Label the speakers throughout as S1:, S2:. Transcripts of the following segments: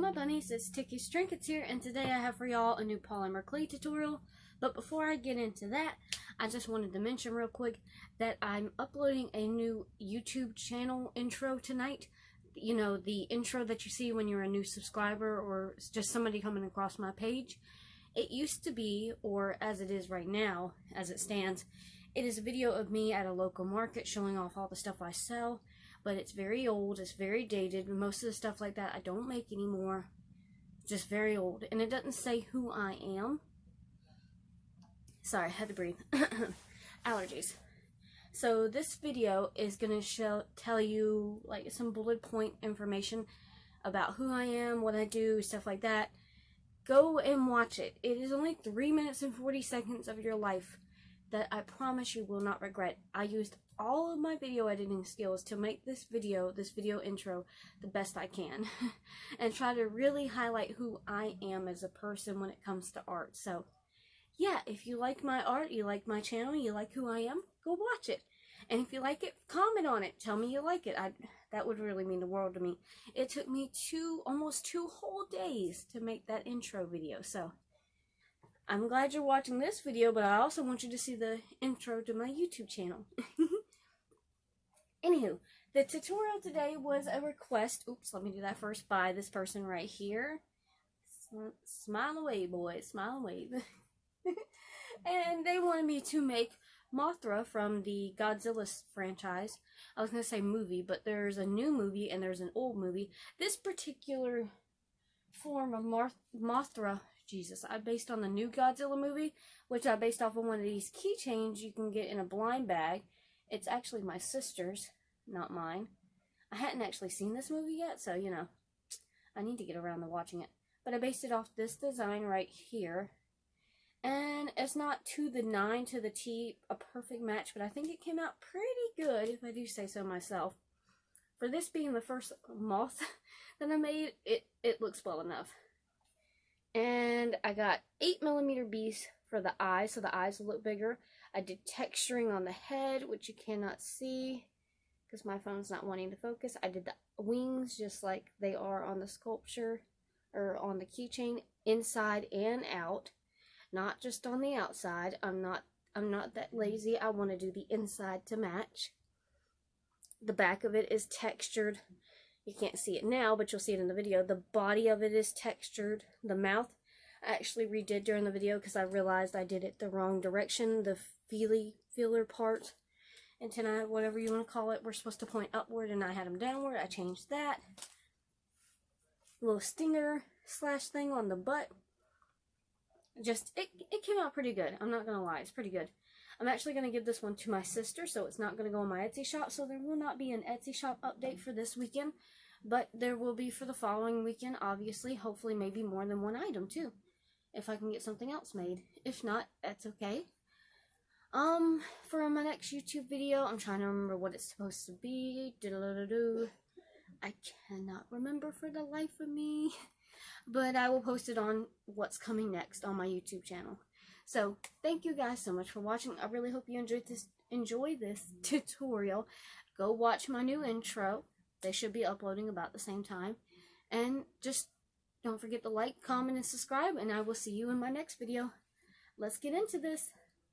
S1: my bunnies, it's Ticky's Trinkets here, and today I have for y'all a new polymer clay tutorial. But before I get into that, I just wanted to mention real quick that I'm uploading a new YouTube channel intro tonight. You know, the intro that you see when you're a new subscriber or just somebody coming across my page. It used to be, or as it is right now, as it stands, it is a video of me at a local market showing off all the stuff I sell. But it's very old, it's very dated. Most of the stuff like that I don't make anymore. Just very old. And it doesn't say who I am. Sorry, I had to breathe. Allergies. So this video is going to tell you like some bullet point information about who I am, what I do, stuff like that. Go and watch it. It is only 3 minutes and 40 seconds of your life that I promise you will not regret. I used all of my video editing skills to make this video intro the best I can and try to really highlight who I am as a person when it comes to art. So yeah, if you like my art, you like my channel, you like who I am, go watch it. And if you like it, comment on it. Tell me you like it. That would really mean the world to me. It took me almost two whole days to make that intro video. So I'm glad you're watching this video, but I also want you to see the intro to my YouTube channel. Anywho, the tutorial today was a request, oops, let me do that first, by this person right here. Smile away, boys, smile away. And they wanted me to make Mothra from the Godzilla franchise. I was going to say movie, but there's a new movie and there's an old movie. This particular form of Mothra, Jesus, I based on the new Godzilla movie, which I based off of one of these keychains you can get in a blind bag. It's actually my sister's, not mine. I hadn't actually seen this movie yet, so, you know, I need to get around to watching it. But I based it off this design right here. And it's not to the 9 to the T a perfect match, but I think it came out pretty good, if I do say so myself. For this being the first moth that I made, it looks well enough. And I got 8mm beads for the eyes, so the eyes will look bigger. I did texturing on the head, which you cannot see because my phone's not wanting to focus. I did the wings just like they are on the sculpture or on the keychain, inside and out, not just on the outside. I'm not that lazy. I want to do the inside to match. The back of it is textured. You can't see it now, but you'll see it in the video. The body of it is textured. The mouth I actually redid during the video because I realized I did it the wrong direction. The feeler part, antenna, whatever you want to call it, we're supposed to point upward and I had them downward. I changed that. Little stinger slash thing on the butt. Just, it came out pretty good. I'm not going to lie, it's pretty good. I'm actually going to give this one to my sister, so it's not going to go in my Etsy shop, so there will not be an Etsy shop update for this weekend, but there will be for the following weekend, obviously, hopefully maybe more than one item, too, if I can get something else made. If not, that's okay. For my next YouTube video, I'm trying to remember what it's supposed to be. I cannot remember for the life of me, but I will post it on what's coming next on my YouTube channel. So, thank you guys so much for watching. I really hope you enjoy this tutorial. Go watch my new intro. They should be uploading about the same time. And just don't forget to like, comment, and subscribe, and I will see you in my next video. Let's get into this.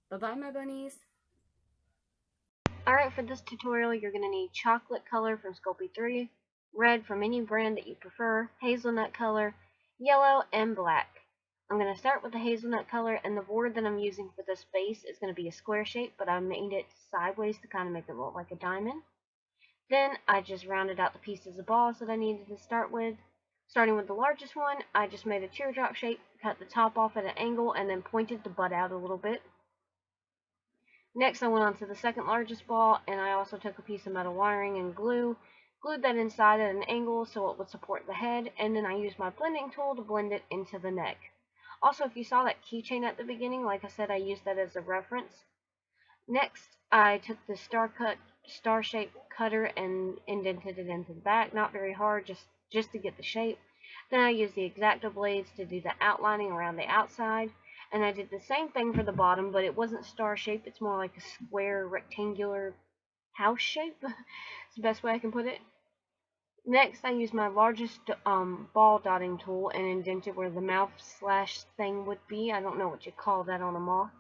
S1: Bye-bye, my bunnies. Alright, for this tutorial, you're going to need chocolate color from Sculpey 3, red from any brand that you prefer, hazelnut color, yellow, and black. I'm going to start with the hazelnut color, and the board that I'm using for this base is going to be a square shape, but I made it sideways to kind of make it look like a diamond. Then I just rounded out the pieces of balls that I needed to start with. Starting with the largest one, I just made a teardrop shape, cut the top off at an angle, and then pointed the butt out a little bit. Next, I went on to the second largest ball, and I also took a piece of metal wiring and glued that inside at an angle so it would support the head, and then I used my blending tool to blend it into the neck. Also, if you saw that keychain at the beginning, like I said, I used that as a reference. Next, I took the star-shaped cutter and indented it into the back. Not very hard, just to get the shape. Then I used the X-Acto blades to do the outlining around the outside. And I did the same thing for the bottom, but it wasn't star-shaped. It's more like a square, rectangular house shape. It's the best way I can put it. Next, I used my largest ball dotting tool and indented where the mouth slash thing would be. I don't know what you call that on a moth.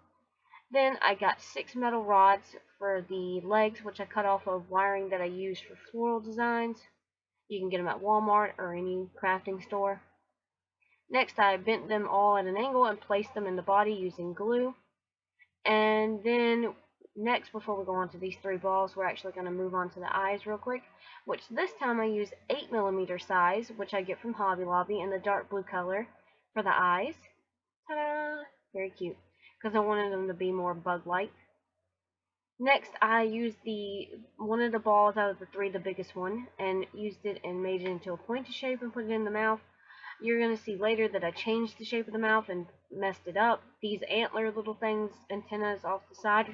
S1: Then I got 6 metal rods for the legs, which I cut off of wiring that I used for floral designs. You can get them at Walmart or any crafting store. Next, I bent them all at an angle and placed them in the body using glue. And then next, before we go on to these 3 balls, we're actually going to move on to the eyes real quick, which this time I use 8mm size, which I get from Hobby Lobby in the dark blue color for the eyes. Ta-da! Very cute, because I wanted them to be more bug-like. Next, I used one of the balls out of the 3, the biggest one, and used it and made it into a pointy shape and put it in the mouth. You're going to see later that I changed the shape of the mouth and messed it up. These antler little things, antennas off the side,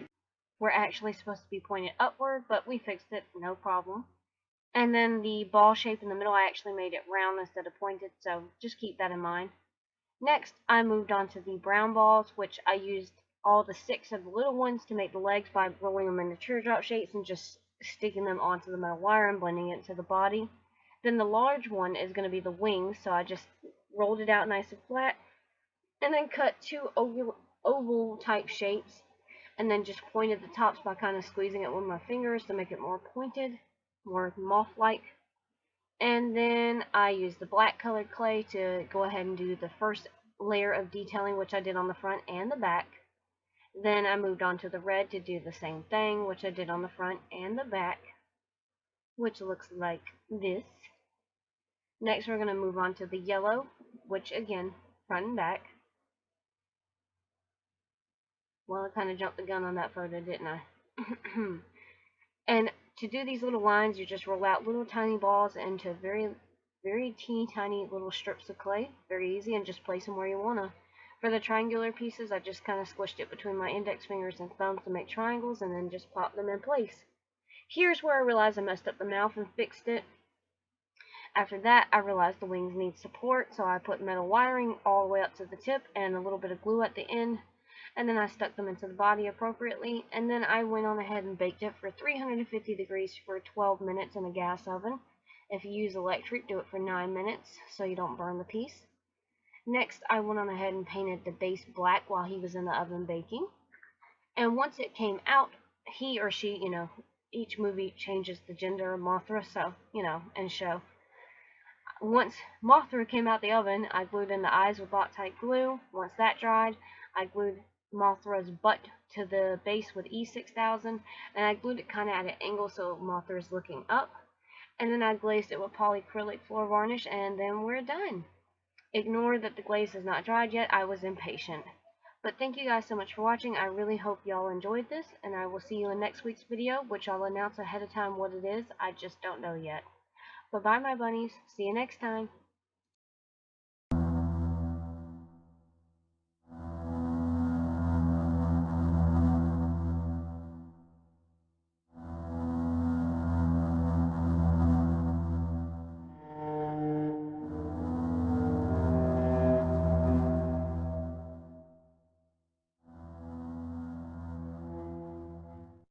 S1: were actually supposed to be pointed upward, but we fixed it, no problem. And then the ball shape in the middle, I actually made it round instead of pointed, so just keep that in mind. Next, I moved on to the brown balls, which I used all the 6 of the little ones to make the legs by rolling them into teardrop shapes and just sticking them onto the metal wire and blending it into the body. Then the large one is going to be the wings, so I just rolled it out nice and flat, and then cut 2 oval type shapes, and then just pointed the tops by kind of squeezing it with my fingers to make it more pointed, more moth-like. And then I used the black colored clay to go ahead and do the first layer of detailing, which I did on the front and the back. Then I moved on to the red to do the same thing, which I did on the front and the back, which looks like this. Next, we're going to move on to the yellow, which again, front and back. Well, I kind of jumped the gun on that photo, didn't I? And to do these little lines, you just roll out little tiny balls into very, very teeny tiny little strips of clay. Very easy, and just place them where you want to. For the triangular pieces, I just kind of squished it between my index fingers and thumbs to make triangles, and then just pop them in place. Here's where I realized I messed up the mouth and fixed it. After that, I realized the wings need support, so I put metal wiring all the way up to the tip and a little bit of glue at the end. And then I stuck them into the body appropriately, and then I went on ahead and baked it for 350 degrees for 12 minutes in a gas oven. If you use electric, do it for 9 minutes so you don't burn the piece. Next, I went on ahead and painted the base black while he was in the oven baking. And once it came out, he or she, each movie changes the gender of Mothra, so, and show. Once Mothra came out the oven, I glued in the eyes with Loctite glue. Once that dried, I glued Mothra's butt to the base with E6000, and I glued it kind of at an angle so Mothra's looking up. And then I glazed it with polyacrylic floor varnish, and then we're done. Ignore that the glaze is not dried yet, I was impatient. But thank you guys so much for watching. I really hope y'all enjoyed this, and I will see you in next week's video, which I'll announce ahead of time what it is. I just don't know yet. Bye-bye, my bunnies. See you next time.